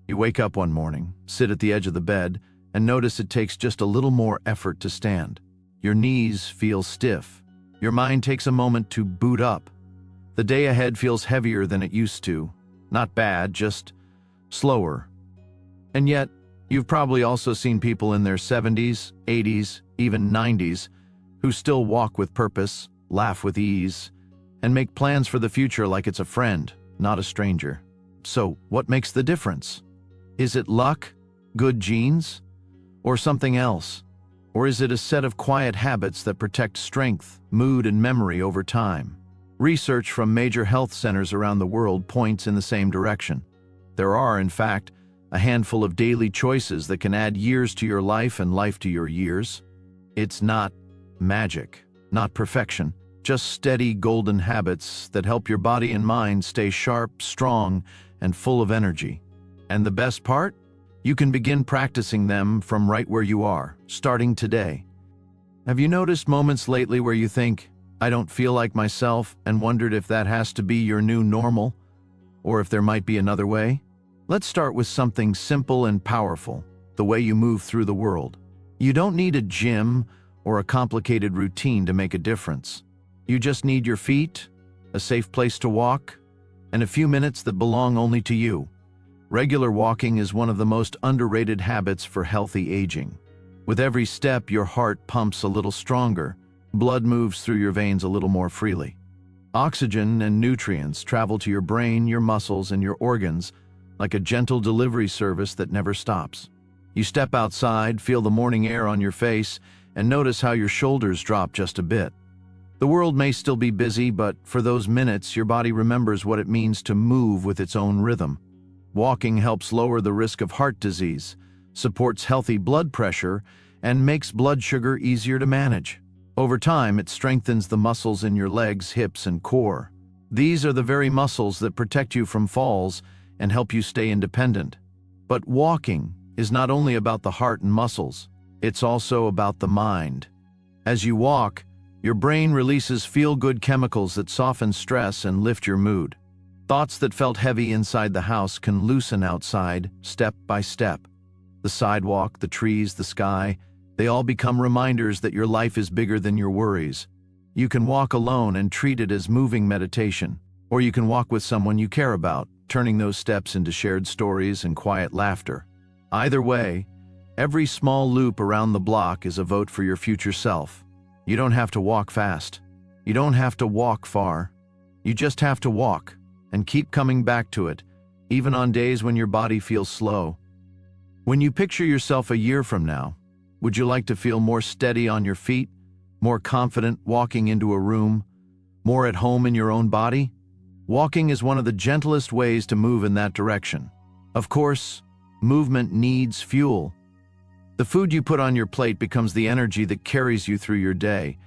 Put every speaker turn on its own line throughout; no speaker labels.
You wake up one morning, sit at the edge of the bed, and notice it takes just a little more effort to stand. Your knees feel stiff. Your mind takes a moment to boot up. The day ahead feels heavier than it used to. Not bad, just slower. And yet, you've probably also seen people in their 70s, 80s, even 90s who still walk with purpose, laugh with ease, and make plans for the future like it's a friend, not a stranger. So, what makes the difference? Is it luck, good genes, or something else? Or is it a set of quiet habits that protect strength, mood, and memory over time? Research from major health centers around the world points in the same direction. There are, in fact, a handful of daily choices that can add years to your life and life to your years. It's not magic, not perfection, just steady golden habits that help your body and mind stay sharp, strong, and full of energy. And the best part? You can begin practicing them from right where you are, starting today. Have you noticed moments lately where you think, I don't feel like myself, and wondered if that has to be your new normal, or if there might be another way? Let's start with something simple and powerful, the way you move through the world. You don't need a gym or a complicated routine to make a difference. You just need your feet, a safe place to walk, and a few minutes that belong only to you. Regular walking is one of the most underrated habits for healthy aging. With every step, your heart pumps a little stronger, blood moves through your veins a little more freely. Oxygen and nutrients travel to your brain, your muscles, and your organs like a gentle delivery service that never stops. You step outside, feel the morning air on your face, and notice how your shoulders drop just a bit. The world may still be busy, but for those minutes, your body remembers what it means to move with its own rhythm. Walking helps lower the risk of heart disease, supports healthy blood pressure, and makes blood sugar easier to manage. Over time, it strengthens the muscles in your legs, hips, and core. These are the very muscles that protect you from falls and help you stay independent. But walking is not only about the heart and muscles, it's also about the mind. As you walk, your brain releases feel-good chemicals that soften stress and lift your mood. Thoughts that felt heavy inside the house can loosen outside, step by step. The sidewalk, the trees, the sky, they all become reminders that your life is bigger than your worries. You can walk alone and treat it as moving meditation, or you can walk with someone you care about, turning those steps into shared stories and quiet laughter. Either way, every small loop around the block is a vote for your future self. You don't have to walk fast. You don't have to walk far. You just have to walk and keep coming back to it, even on days when your body feels slow. When you picture yourself a year from now, would you like to feel more steady on your feet, more confident walking into a room, more at home in your own body? Walking is one of the gentlest ways to move in that direction. Of course, movement needs fuel. The food you put on your plate becomes the energy that carries you through your day,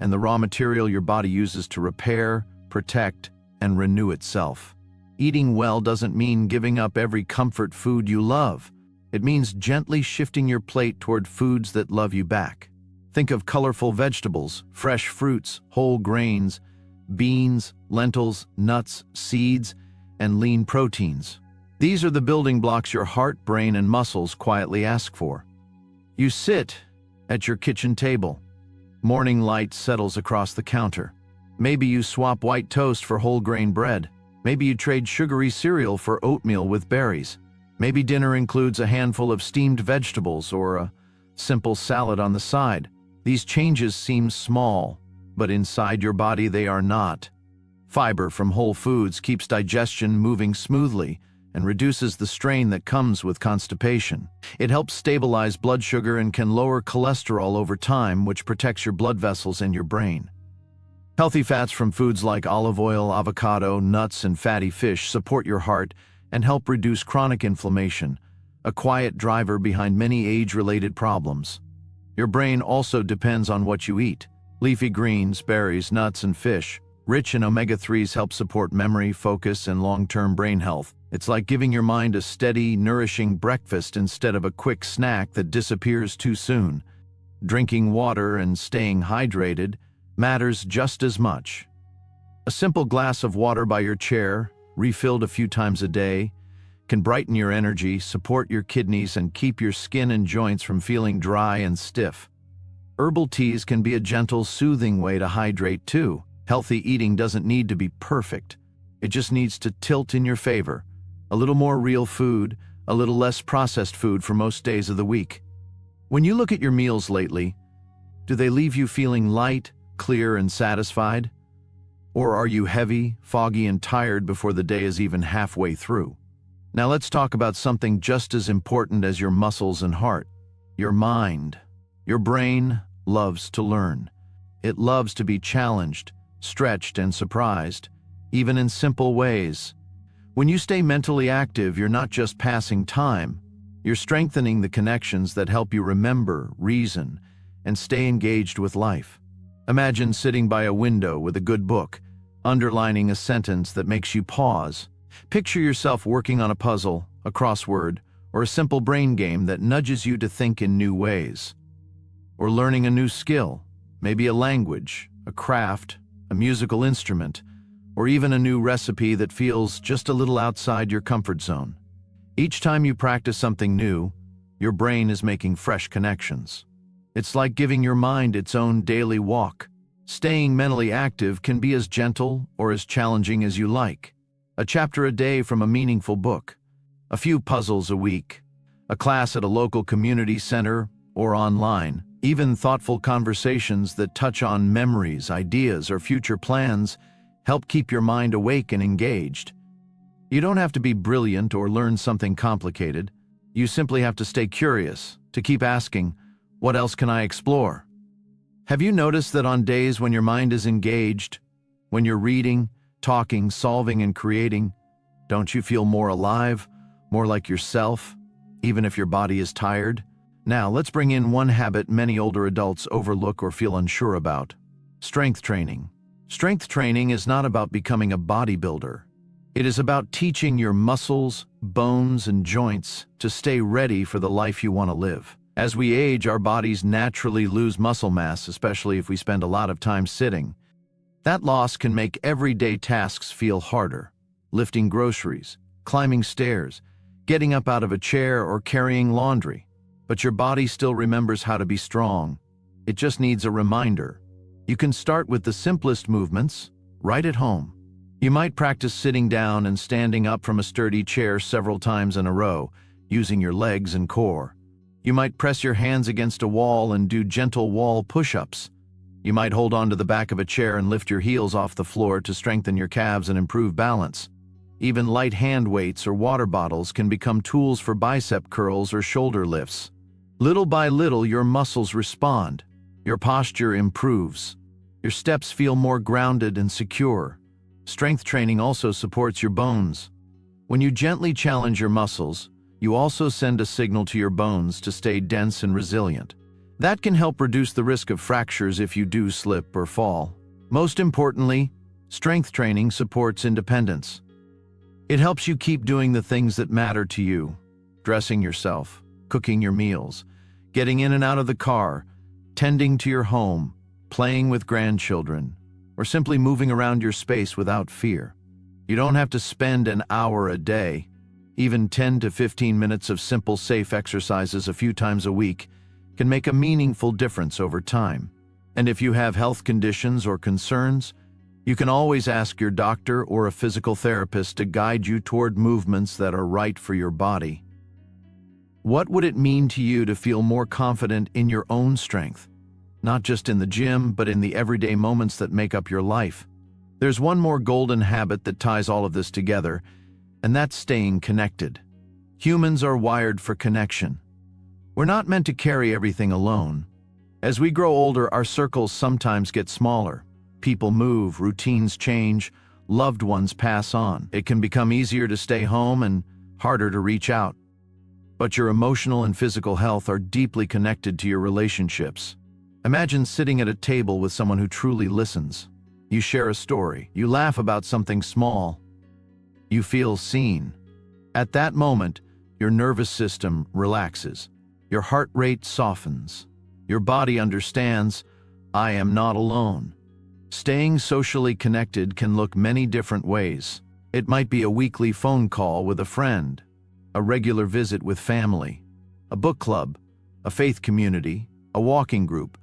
and the raw material your body uses to repair, protect, and renew itself. Eating well doesn't mean giving up every comfort food you love. It means gently shifting your plate toward foods that love you back. Think of colorful vegetables, fresh fruits, whole grains, beans, lentils, nuts, seeds, and lean proteins. These are the building blocks your heart, brain, and muscles quietly ask for. You sit at your kitchen table. Morning light settles across the counter. Maybe you swap white toast for whole grain bread. Maybe you trade sugary cereal for oatmeal with berries. Maybe dinner includes a handful of steamed vegetables or a simple salad on the side. These changes seem small, but inside your body they are not. Fiber from whole foods keeps digestion moving smoothly and reduces the strain that comes with constipation. It helps stabilize blood sugar and can lower cholesterol over time, which protects your blood vessels and your brain. Healthy fats from foods like olive oil, avocado, nuts, and fatty fish support your heart and help reduce chronic inflammation, a quiet driver behind many age-related problems. Your brain also depends on what you eat. Leafy greens, berries, nuts, and fish, rich in omega-3s, help support memory, focus, and long-term brain health. It's like giving your mind a steady, nourishing breakfast instead of a quick snack that disappears too soon. Drinking water and staying hydrated matters just as much. A simple glass of water by your chair, refilled a few times a day, can brighten your energy, support your kidneys, and keep your skin and joints from feeling dry and stiff. Herbal teas can be a gentle, soothing way to hydrate too. Healthy eating doesn't need to be perfect. It just needs to tilt in your favor. A little more real food, a little less processed food for most days of the week. When you look at your meals lately, do they leave you feeling light, clear, and satisfied? Or are you heavy, foggy, and tired before the day is even halfway through? Now let's talk about something just as important as your muscles and heart: your mind. Your brain loves to learn. It loves to be challenged, stretched, and surprised, even in simple ways. When you stay mentally active, you're not just passing time, you're strengthening the connections that help you remember, reason, and stay engaged with life. Imagine sitting by a window with a good book, underlining a sentence that makes you pause. Picture yourself working on a puzzle, a crossword, or a simple brain game that nudges you to think in new ways. Or learning a new skill, maybe a language, a craft, a musical instrument, or even a new recipe that feels just a little outside your comfort zone. Each time you practice something new, your brain is making fresh connections. It's like giving your mind its own daily walk. Staying mentally active can be as gentle or as challenging as you like. A chapter a day from a meaningful book, a few puzzles a week, a class at a local community center or online, even thoughtful conversations that touch on memories, ideas, or future plans help keep your mind awake and engaged. You don't have to be brilliant or learn something complicated. You simply have to stay curious, to keep asking, what else can I explore? Have you noticed that on days when your mind is engaged, when you're reading, talking, solving, and creating, don't you feel more alive, more like yourself, even if your body is tired? Now, let's bring in one habit many older adults overlook or feel unsure about: strength training. Strength training is not about becoming a bodybuilder. It is about teaching your muscles, bones, and joints to stay ready for the life you want to live. As we age, our bodies naturally lose muscle mass, especially if we spend a lot of time sitting. That loss can make everyday tasks feel harder. Lifting groceries, climbing stairs, getting up out of a chair, or carrying laundry. But your body still remembers how to be strong. It just needs a reminder. You can start with the simplest movements, right at home. You might practice sitting down and standing up from a sturdy chair several times in a row, using your legs and core. You might press your hands against a wall and do gentle wall push-ups. You might hold onto the back of a chair and lift your heels off the floor to strengthen your calves and improve balance. Even light hand weights or water bottles can become tools for bicep curls or shoulder lifts. Little by little, your muscles respond. Your posture improves. Your steps feel more grounded and secure. Strength training also supports your bones. When you gently challenge your muscles, you also send a signal to your bones to stay dense and resilient. That can help reduce the risk of fractures if you do slip or fall. Most importantly, strength training supports independence. It helps you keep doing the things that matter to you: dressing yourself, cooking your meals, getting in and out of the car, tending to your home, playing with grandchildren, or simply moving around your space without fear. You don't have to spend an hour a day. Even 10 to 15 minutes of simple, safe exercises a few times a week can make a meaningful difference over time. And if you have health conditions or concerns, you can always ask your doctor or a physical therapist to guide you toward movements that are right for your body. What would it mean to you to feel more confident in your own strength? Not just in the gym, but in the everyday moments that make up your life. There's one more golden habit that ties all of this together, and that's staying connected. Humans are wired for connection. We're not meant to carry everything alone. As we grow older, our circles sometimes get smaller. People move, routines change, loved ones pass on. It can become easier to stay home and harder to reach out. But your emotional and physical health are deeply connected to your relationships. Imagine sitting at a table with someone who truly listens. You share a story. You laugh about something small. You feel seen. At that moment, your nervous system relaxes. Your heart rate softens. Your body understands, I am not alone. Staying socially connected can look many different ways. It might be a weekly phone call with a friend, a regular visit with family, a book club, a faith community, a walking group,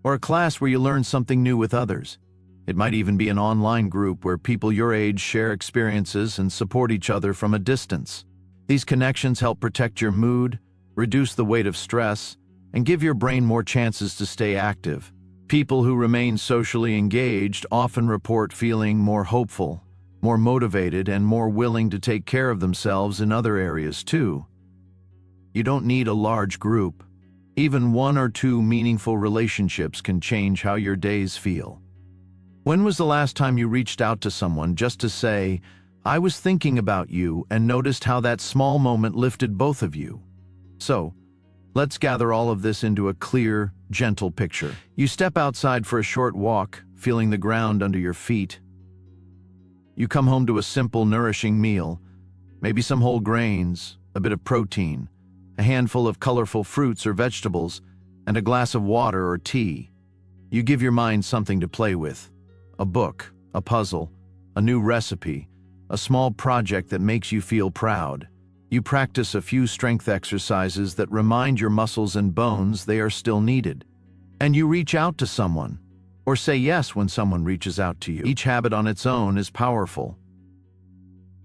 or a class where you learn something new with others. It might even be an online group where people your age share experiences and support each other from a distance. These connections help protect your mood, reduce the weight of stress, and give your brain more chances to stay active. People who remain socially engaged often report feeling more hopeful, more motivated, and more willing to take care of themselves in other areas too. You don't need a large group. Even one or two meaningful relationships can change how your days feel. When was the last time you reached out to someone just to say, "I was thinking about you," and noticed how that small moment lifted both of you? So, let's gather all of this into a clear, gentle picture. You step outside for a short walk, feeling the ground under your feet. You come home to a simple, nourishing meal, maybe some whole grains, a bit of protein, a handful of colorful fruits or vegetables, and a glass of water or tea. You give your mind something to play with. A book, a puzzle, a new recipe, a small project that makes you feel proud. You practice a few strength exercises that remind your muscles and bones they are still needed. And you reach out to someone, or say yes when someone reaches out to you. Each habit on its own is powerful.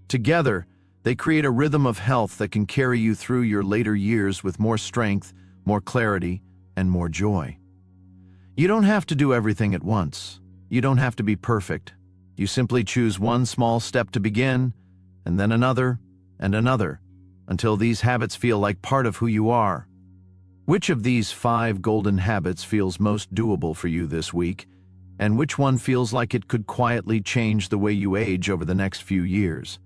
Together, they create a rhythm of health that can carry you through your later years with more strength, more clarity, and more joy. You don't have to do everything at once. You don't have to be perfect. You simply choose one small step to begin, and then another, and another, until these habits feel like part of who you are. Which of these 5 golden habits feels most doable for you this week, and which one feels like it could quietly change the way you age over the next few years?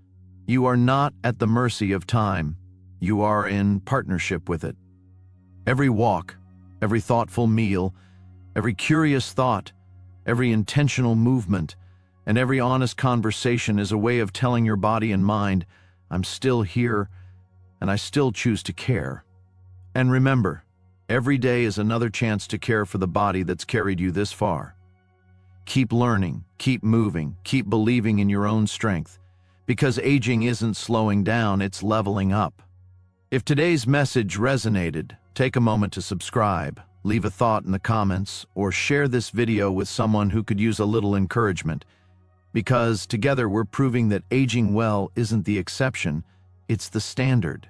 You are not at the mercy of time. You are in partnership with it. Every walk, every thoughtful meal, every curious thought, every intentional movement, and every honest conversation is a way of telling your body and mind, "I'm still here, and I still choose to care." And remember, every day is another chance to care for the body that's carried you this far. Keep learning, keep moving, keep believing in your own strength, because aging isn't slowing down, it's leveling up. If today's message resonated, take a moment to subscribe, leave a thought in the comments, or share this video with someone who could use a little encouragement, because together we're proving that aging well isn't the exception, it's the standard.